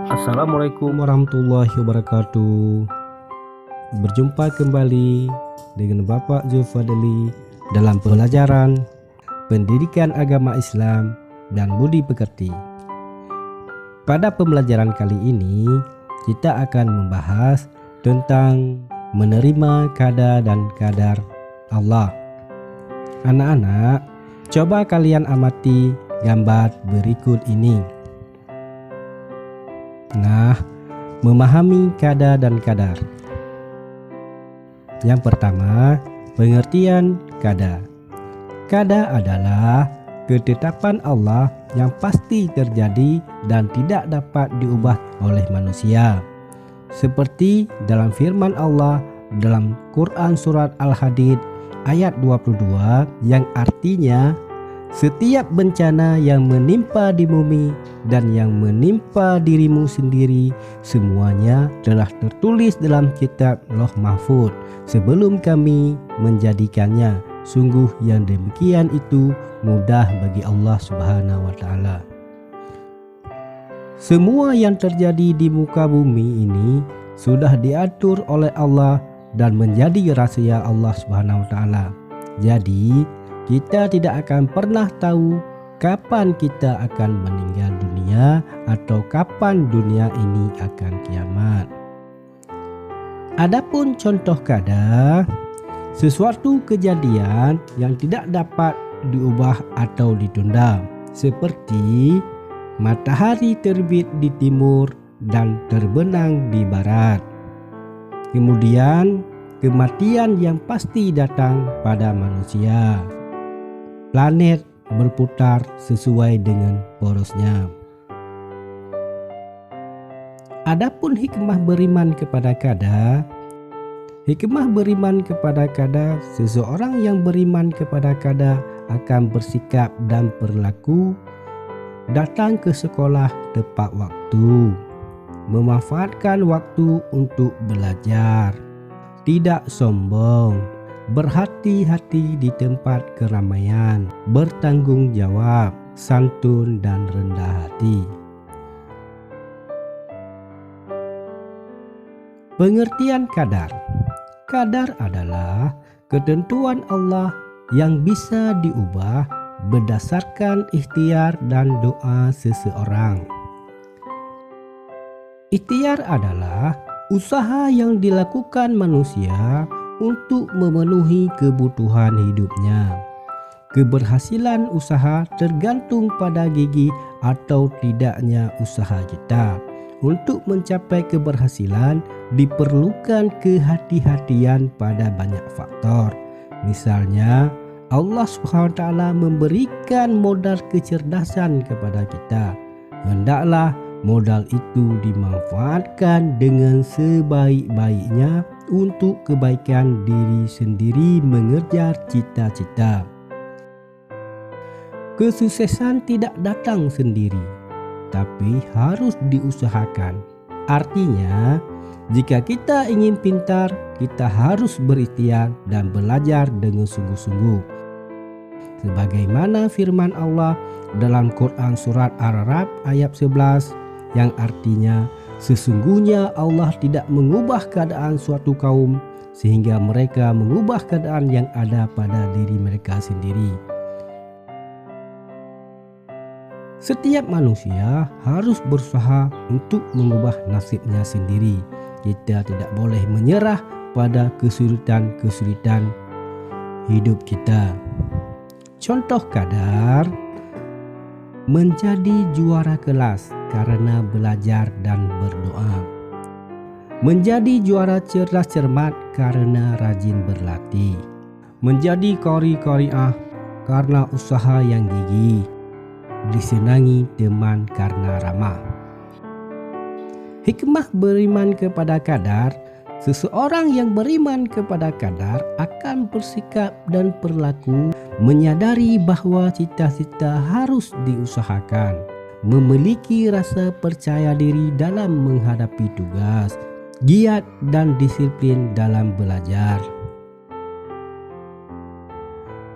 Assalamualaikum warahmatullahi wabarakatuh. Berjumpa kembali dengan Bapak Zulfadli dalam pelajaran Pendidikan Agama Islam dan Budi Pekerti. Pada pembelajaran kali ini kita akan membahas tentang menerima qada dan qadar Allah. Anak-anak, coba kalian amati gambar berikut ini. Nah, memahami qada dan qadar. Yang pertama, pengertian qada. Qada adalah ketetapan Allah yang pasti terjadi dan tidak dapat diubah oleh manusia. Seperti dalam firman Allah dalam Quran surat Al-Hadid ayat 22 yang artinya setiap bencana yang menimpa di bumi dan yang menimpa dirimu sendiri semuanya telah tertulis dalam kitab Lauh Mahfuz sebelum kami menjadikannya. Sungguh yang demikian itu mudah bagi Allah Subhanahu wa taala. Semua yang terjadi di muka bumi ini sudah diatur oleh Allah dan menjadi rahasia Allah Subhanahu wa taala. Jadi kita tidak akan pernah tahu kapan kita akan meninggal dunia atau kapan dunia ini akan kiamat. Adapun contoh qada, sesuatu kejadian yang tidak dapat diubah atau ditunda, seperti matahari terbit di timur dan terbenam di barat. Kemudian kematian yang pasti datang pada manusia. Planet berputar sesuai dengan porosnya. Adapun hikmah beriman kepada qada. Hikmah beriman kepada qada, seseorang yang beriman kepada qada akan bersikap dan berlaku datang ke sekolah tepat waktu, memanfaatkan waktu untuk belajar, tidak sombong, berhati-hati di tempat keramaian, bertanggung jawab, santun dan rendah hati. Pengertian qadar. Qadar adalah ketentuan Allah yang bisa diubah berdasarkan ikhtiar dan doa seseorang. Ikhtiar adalah usaha yang dilakukan manusia untuk memenuhi kebutuhan hidupnya. Keberhasilan usaha tergantung pada gigih atau tidaknya usaha kita. Untuk mencapai keberhasilan diperlukan kehati-hatian pada banyak faktor. Misalnya, Allah SWT memberikan modal kecerdasan kepada kita. Hendaklah modal itu dimanfaatkan dengan sebaik-baiknya untuk kebaikan diri sendiri mengejar cita-cita. Kesuksesan tidak datang sendiri, tapi harus diusahakan. Artinya, jika kita ingin pintar, kita harus berikhtiar dan belajar dengan sungguh-sungguh. Sebagaimana firman Allah dalam Quran surat Ar-Ra'd ayat 11 yang artinya sesungguhnya Allah tidak mengubah keadaan suatu kaum sehingga mereka mengubah keadaan yang ada pada diri mereka sendiri. Setiap manusia harus berusaha untuk mengubah nasibnya sendiri. Kita tidak boleh menyerah pada kesulitan-kesulitan hidup kita. Contoh qadar, menjadi juara kelas karena belajar dan berdoa. Menjadi juara cerdas cermat karena rajin berlatih. Menjadi qari-qariah karena usaha yang gigih. Disenangi teman karena ramah. Hikmah beriman kepada qadar. Seseorang yang beriman kepada qadar akan bersikap dan berlaku menyadari bahwa cita-cita harus diusahakan, memiliki rasa percaya diri dalam menghadapi tugas, giat dan disiplin dalam belajar.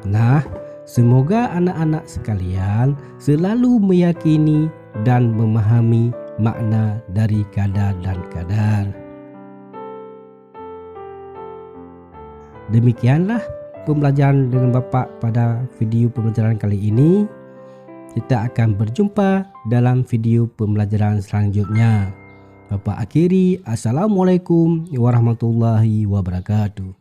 Nah, semoga anak-anak sekalian selalu meyakini dan memahami makna dari qada dan qadar. Demikianlah pembelajaran dengan Bapak pada video pembelajaran kali ini. Kita akan berjumpa dalam video pembelajaran selanjutnya. Bapak akhiri, Assalamualaikum warahmatullahi wabarakatuh.